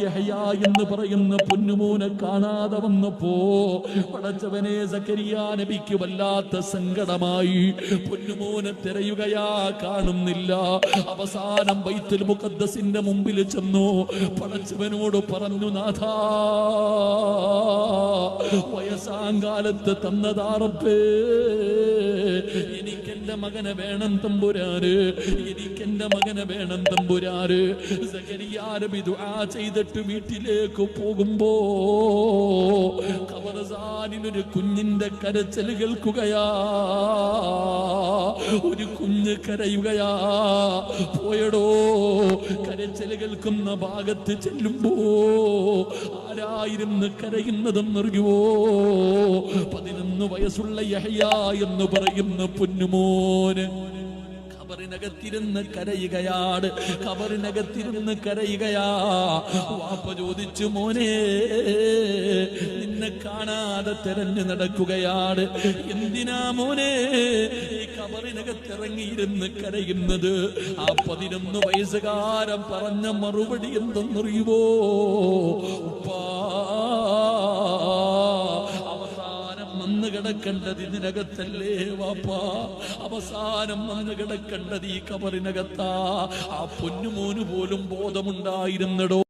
യഹ്യ എന്ന് പറയുന്ന പൊന്നുമോനെ കാണാതെ വന്നപ്പോ പടച്ചവനെ സക്കരിയാ നബിക്ക് വല്ലാത്ത സങ്കടമായി. പൊന്നുമോനെ തിരയുകയാ, കാണുന്നില്ല. അവസാനം ബൈത്തുൽ മുഖദ്ദസിന്റെ മുമ്പിൽ ചെന്നു. പടച്ചവനോട് പറഞ്ഞു, നാഥാ, വയസ്സാങ്കാലത്ത് തന്നതാ റബ്ബേ, എനിക്കെന്റെ മകനെ വേണം തമ്പുരാന്, എനിക്കെന്റെ മകനെ വേണം തമ്പുരാന്. സക്കരിയാ നബി ദുആ ചെയ്തിട്ട് വീട്ടിലേക്ക് പോകുമ്പോ ഖബർസ്ഥാനിലൊരു കുഞ്ഞിന്റെ കരച്ചിൽ കേൾക്കുകയാ. ഒരു കുഞ്ഞ് കരയുകയാ. പോയടോ, കരച്ചിൽ കേൾക്കുന്ന ഭാഗത്ത് ചെല്ലുമ്പോ ആരായിരുന്നു കരയുന്നതെന്നറിയുവോ? 11 വയസ്സുള്ള യഹ്യ എന്ന് പറയുന്ന പൊന്നുമോന് ഖബറിനകത്തിരുന്ന് കരയുകയാണ്. ഖബറിനകത്തിരുന്ന് കരയുകയാ. വാപ്പ ചോദിച്ചു, മോനെ, നിന്നെ കാണാതെ തെരഞ്ഞു നടക്കുകയാണ്, എന്തിനാ മോനെ ഈ ഖബറിനകത്തിറങ്ങിയിരുന്ന് കരയുന്നത്? ആ 11 വയസ്സുകാരൻ പറഞ്ഞ മറുപടി എന്തെന്നറിയുവോ? ഉപ്പാ, വന്ന് കിടക്കേണ്ടത് ഇതിനകത്തല്ലേ വാപ്പാ? അവസാനം വന്ന് കിടക്കേണ്ടത് ഈ ഖബറിനകത്താ. ആ പൊന്നുമോന് പോലും ബോധമുണ്ടായിരുന്നടോ.